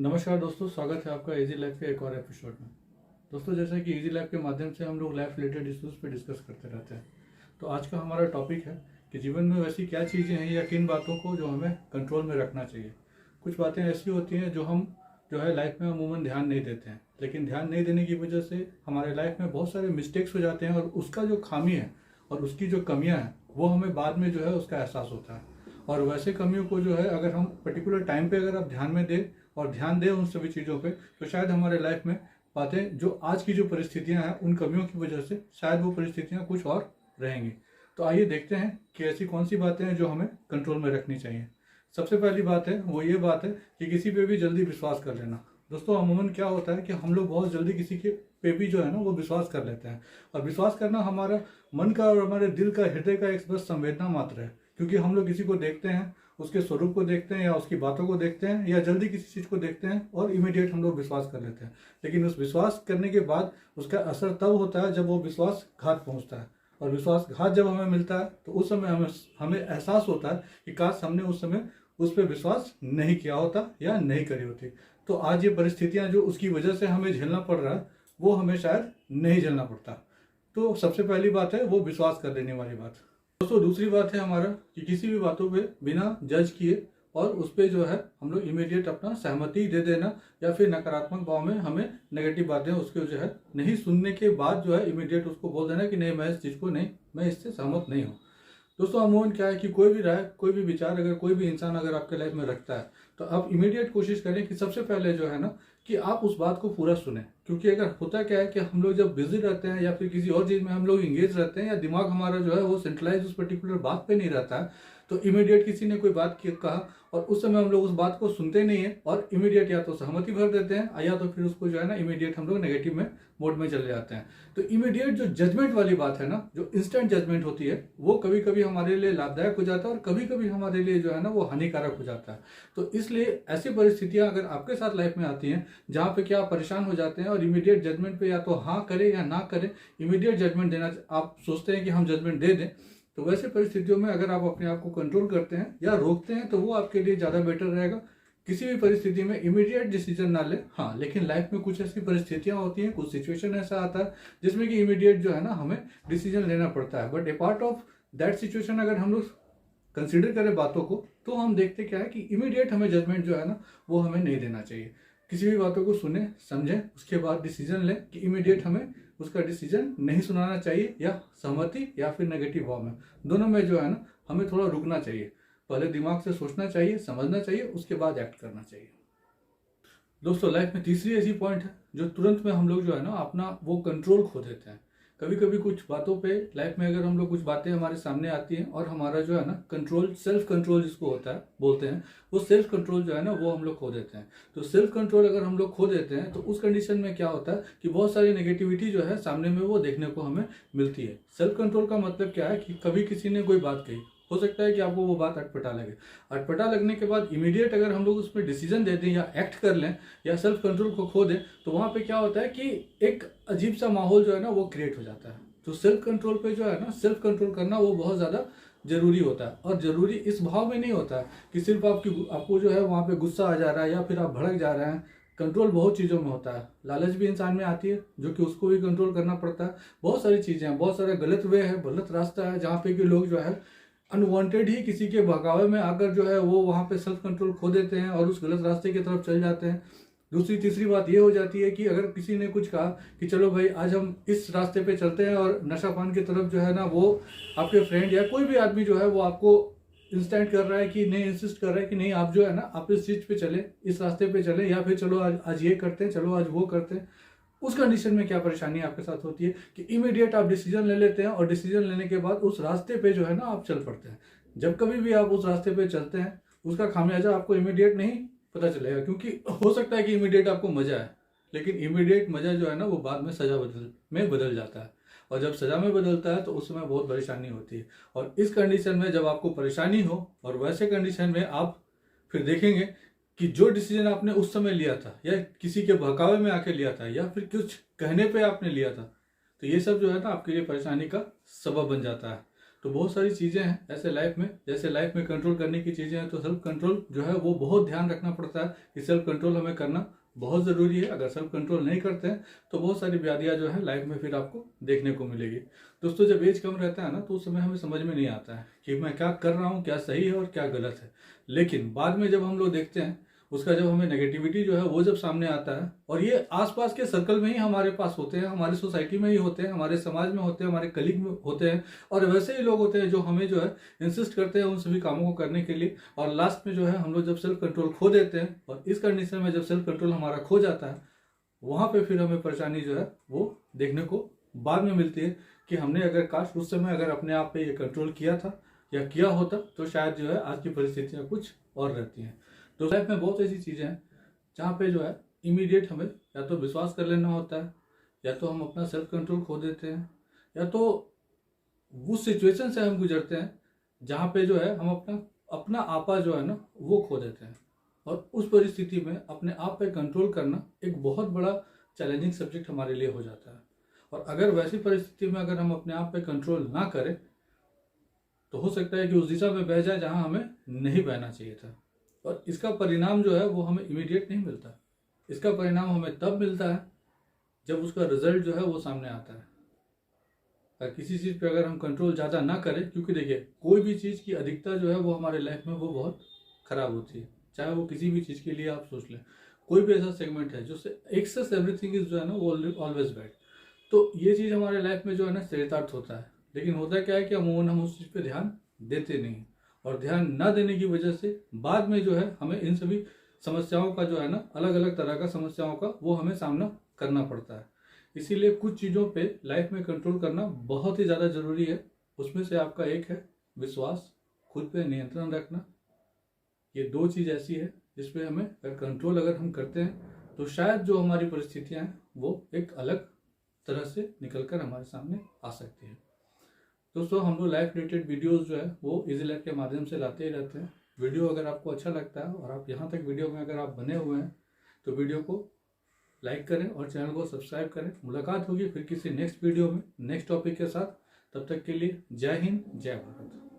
नमस्कार दोस्तों, स्वागत है आपका इजी लाइफ के एक और एपिसोड में। दोस्तों, जैसा कि इजी लाइफ के माध्यम से हम लोग लाइफ रिलेटेड इश्यूज पे डिस्कस करते रहते हैं, तो आज का हमारा टॉपिक है कि जीवन में वैसी क्या चीज़ें हैं या किन बातों को जो हमें कंट्रोल में रखना चाहिए। कुछ बातें ऐसी होती हैं जो हम लाइफ में अमूमन ध्यान नहीं देते हैं, लेकिन ध्यान नहीं देने की वजह से हमारे लाइफ में बहुत सारे मिस्टेक्स हो जाते हैं और उसका जो खामी है और उसकी जो कमियाँ हैं वो हमें बाद में उसका एहसास होता है। और वैसे कमियों को अगर हम पर्टिकुलर टाइम पे अगर आप ध्यान में दें और ध्यान दें उन सभी चीज़ों पे, तो शायद हमारे लाइफ में बातें जो आज की जो परिस्थितियां हैं उन कमियों की वजह से शायद वो परिस्थितियां कुछ और रहेंगी। तो आइए देखते हैं कि ऐसी कौन सी बातें हैं जो हमें कंट्रोल में रखनी चाहिए। सबसे पहली बात है वो ये बात है कि किसी पे भी जल्दी विश्वास कर लेना। दोस्तों, अमूमन क्या होता है कि हम लोग बहुत जल्दी किसी के पे भी वो विश्वास कर लेते हैं, और विश्वास करना हमारा मन का और हमारे दिल का, हृदय का एक बस संवेदना मात्र है। क्योंकि हम लोग किसी को देखते हैं, उसके स्वरूप को देखते हैं या उसकी बातों को देखते हैं या जल्दी किसी चीज़ को देखते हैं और इमीडिएट हम लोग विश्वास कर लेते हैं। लेकिन उस विश्वास करने के बाद उसका असर तब होता है जब वो विश्वासघात पहुंचता है, और विश्वासघात जब हमें मिलता है तो उस समय हमें एहसास होता है कि काश हमने उस समय उस पर विश्वास नहीं किया होता या नहीं करी होती, तो आज ये परिस्थितियां जो उसकी वजह से हमें झेलना पड़ रहा है वो हमें शायद नहीं झेलना पड़ता। तो सबसे पहली बात है वो विश्वास कर लेने वाली बात। दोस्तों, दूसरी बात है हमारा कि किसी भी बातों पे बिना जज किए और उस पर हम लोग इमीडिएट अपना सहमति दे देना, या फिर नकारात्मक भाव में हमें नेगेटिव बातें उसके नहीं सुनने के बाद इमीडिएट उसको बोल देना कि नहीं, मैं इस चीज़ को नहीं, मैं इससे सहमत नहीं हूँ। दोस्तों, अमूमन क्या है कि कोई भी राय, कोई भी विचार अगर कोई भी इंसान अगर आपके लाइफ में रखता है तो आप इमीडिएट कोशिश करें कि सबसे पहले कि आप उस बात को पूरा सुने। क्योंकि अगर होता क्या है कि हम लोग जब बिजी रहते हैं या फिर किसी और चीज़ में हम लोग इंगेज रहते हैं या दिमाग हमारा वो सेंट्रलाइज उस पर्टिकुलर बात पे नहीं रहता है, तो इमीडिएट किसी ने कोई बात कहा और उस समय हम लोग उस बात को सुनते नहीं है और इमीडिएट या तो सहमति भर देते हैं या तो फिर उसको इमीडिएट हम लोग नेगेटिव में मोड में चले जाते हैं। तो इमीडिएट जो जजमेंट वाली बात है ना, जो इंस्टेंट जजमेंट होती है, वो कभी कभी हमारे लिए लाभदायक हो जाता है और कभी कभी हमारे लिए वो हानिकारक हो जाता है। तो इसलिए ऐसी परिस्थितियां अगर आपके साथ लाइफ में आती हैं जहाँ पे क्या आप परेशान हो जाते हैं और इमीडिएट जजमेंट पे या तो हाँ करें या ना करें, इमीडिएट जजमेंट देना आप सोचते हैं कि हम जजमेंट दे दें, तो वैसे परिस्थितियों में अगर आप अपने आप को कंट्रोल करते हैं या रोकते हैं तो वो आपके लिए ज़्यादा बेटर रहेगा। किसी भी परिस्थिति में इमीडिएट डिसीजन ना ले। हाँ, लेकिन लाइफ में कुछ ऐसी परिस्थितियां होती हैं, कुछ सिचुएशन ऐसा आता है जिसमें कि इमीडिएट हमें डिसीजन लेना पड़ता है। But A part of that situation अगर हम लोग कंसिडर करें बातों को, तो हम देखते क्या है कि इमीडिएट हमें जजमेंट वो हमें नहीं देना चाहिए। किसी भी बातों को सुने, समझें, उसके बाद डिसीजन लें कि इमीडिएट हमें उसका डिसीजन नहीं सुनाना चाहिए, या सहमति या फिर नेगेटिव भाव में, दोनों में हमें थोड़ा रुकना चाहिए। पहले दिमाग से सोचना चाहिए, समझना चाहिए, उसके बाद एक्ट करना चाहिए। दोस्तों, लाइफ में तीसरी ऐसी पॉइंट है जो तुरंत में हम लोग अपना वो कंट्रोल खो देते हैं। कभी कभी कुछ बातों पे लाइफ में अगर हम लोग कुछ बातें हमारे सामने आती हैं और हमारा कंट्रोल, सेल्फ कंट्रोल जिसको होता है बोलते हैं, वो सेल्फ कंट्रोल वो हम लोग खो देते हैं। तो सेल्फ कंट्रोल अगर हम लोग खो देते हैं तो उस कंडीशन में क्या होता है कि बहुत सारी नेगेटिविटी सामने में वो देखने को हमें मिलती है। सेल्फ कंट्रोल का मतलब क्या है कि कभी किसी ने कोई बात कही, हो सकता है कि आपको वो बात अटपटा लगे, अटपटा लगने के बाद इमीडिएट अगर हम लोग उस पर डिसीजन दे दें या एक्ट कर लें या सेल्फ कंट्रोल को खो दें, तो वहाँ पे क्या होता है कि एक अजीब सा माहौल वो क्रिएट हो जाता है। तो सेल्फ कंट्रोल पे सेल्फ कंट्रोल करना वो बहुत ज़्यादा जरूरी होता है। और जरूरी इस भाव में नहीं होता है कि सिर्फ आपको वहाँ पे गुस्सा आ जा रहा है या फिर आप भड़क जा रहे हैं। कंट्रोल बहुत चीज़ों में होता है। लालच भी इंसान में आती है जो कि उसको भी कंट्रोल करना पड़ता है। बहुत सारी चीज़ें हैं, बहुत सारे गलत वे है, गलत रास्ता है जहाँ पे कि लोग अनवांटेड ही किसी के बहकावे में आकर वो वहाँ पे सेल्फ कंट्रोल खो देते हैं और उस गलत रास्ते की तरफ चल जाते हैं। दूसरी तीसरी बात ये हो जाती है कि अगर किसी ने कुछ कहा कि चलो भाई आज हम इस रास्ते पे चलते हैं, और नशा पान की तरफ वो आपके फ्रेंड या कोई भी आदमी वो आपको इंस्टेंट कर रहा है कि नहीं, इंसिस्ट कर रहा है कि नहीं आप आप इस चीज़ पे चले, इस रास्ते पे चले, या फिर चलो आज ये करते हैं, चलो आज वो करते हैं। उस कंडीशन में क्या परेशानी आपके साथ होती है कि इमीडिएट आप डिसीजन ले लेते हैं और डिसीजन लेने के बाद उस रास्ते पे आप चल पड़ते हैं। जब कभी भी आप उस रास्ते पे चलते हैं उसका खामियाजा आपको इमीडिएट नहीं पता चलेगा, क्योंकि हो सकता है कि इमीडिएट आपको मजा है, लेकिन इमीडिएट मजा वो बाद में सजा में बदल जाता है, और जब सजा में बदलता है तो उस समय बहुत परेशानी होती है। और इस कंडीशन में जब आपको परेशानी हो और वैसे कंडीशन में आप फिर देखेंगे कि जो डिसीजन आपने उस समय लिया था या किसी के बहकावे में आके लिया था या फिर कुछ कहने पे आपने लिया था, तो ये सब आपके लिए परेशानी का सबब बन जाता है। तो बहुत सारी चीज़ें हैं ऐसे लाइफ में, जैसे लाइफ में कंट्रोल करने की चीज़ें हैं, तो सेल्फ कंट्रोल जो है वो बहुत ध्यान रखना पड़ता है कि सेल्फ कंट्रोल हमें करना बहुत ज़रूरी है। अगर सेल्फ कंट्रोल नहीं करते हैं तो बहुत सारी व्याधियाँ जो है लाइफ में फिर आपको देखने को मिलेगी। दोस्तों, जब एज कम रहता है ना तो उस समय हमें समझ में नहीं आता है कि मैं क्या कर रहा हूँ, क्या सही है और क्या गलत है। लेकिन बाद में जब हम लोग देखते हैं उसका, जब हमें नेगेटिविटी जो है वो जब सामने आता है, और ये आसपास के सर्कल में ही हमारे पास होते हैं, हमारी सोसाइटी में ही होते हैं, हमारे समाज में होते हैं, हमारे कलीग में होते हैं, और वैसे ही लोग होते हैं जो हमें जो है इंसिस्ट करते हैं उन सभी कामों को करने के लिए, और लास्ट में जो है हम लोग जब सेल्फ कंट्रोल खो देते हैं, और इस कंडीशन में जब सेल्फ कंट्रोल हमारा खो जाता है, वहां पे फिर हमें परेशानी जो है वो देखने को बाद में मिलती है कि हमने अगर काश उस समय अगर अपने आप पे ये कंट्रोल किया था या किया होता तो शायद जो है आज की परिस्थितियां कुछ और रहती हैं। तो लाइफ में बहुत ऐसी चीज़ें हैं जहाँ पे जो है इमीडिएट हमें या तो विश्वास कर लेना होता है, या तो हम अपना सेल्फ कंट्रोल खो देते हैं, या तो उस सिचुएशन से हम गुजरते हैं जहाँ पे जो है हम अपना अपना आपा जो है ना वो खो देते हैं, और उस परिस्थिति में अपने आप पे कंट्रोल करना एक बहुत बड़ा चैलेंजिंग सब्जेक्ट हमारे लिए हो जाता है। और अगर वैसी परिस्थिति में अगर हम अपने आप पे कंट्रोल ना करें तो हो सकता है कि उस दिशा में बह जाए जहाँ हमें नहीं बहना चाहिए था, और इसका परिणाम जो है वो हमें इमीडिएट नहीं मिलता। इसका परिणाम हमें तब मिलता है जब उसका रिजल्ट जो है वो सामने आता है। अगर किसी चीज़ पे अगर हम कंट्रोल ज़्यादा ना करें, क्योंकि देखिए कोई भी चीज़ की अधिकता जो है वो हमारे लाइफ में वो बहुत खराब होती है, चाहे वो किसी भी चीज़ के लिए आप सोच लें। कोई भी ऐसा सेगमेंट है जो एक्सेस एवरीथिंग इज जो है ना वो ऑलवेज बैड। तो ये चीज़ हमारे लाइफ में जो है ना चरितार्थ होता है, लेकिन होता क्या है कि अमूमन हम उस चीज़ पे ध्यान देते नहीं, और ध्यान ना देने की वजह से बाद में जो है हमें इन सभी समस्याओं का जो है ना अलग अलग तरह का समस्याओं का वो हमें सामना करना पड़ता है। इसीलिए कुछ चीज़ों पे लाइफ में कंट्रोल करना बहुत ही ज़्यादा ज़रूरी है। उसमें से आपका एक है विश्वास, खुद पे नियंत्रण रखना। ये दो चीज़ ऐसी है जिसपे हमें अगर कंट्रोल अगर हम करते हैं तो शायद जो हमारी परिस्थितियाँ हैं वो एक अलग तरह से निकल कर हमारे सामने आ सकती है। दोस्तों, हम लोग लाइफ रिलेटेड वीडियोस जो है वो इजी लाइफ के माध्यम से लाते ही रहते हैं। वीडियो अगर आपको अच्छा लगता है और आप यहाँ तक वीडियो में अगर आप बने हुए हैं तो वीडियो को लाइक करें और चैनल को सब्सक्राइब करें। मुलाकात होगी फिर किसी नेक्स्ट वीडियो में नेक्स्ट टॉपिक के साथ। तब तक के लिए जय हिंद, जय भारत।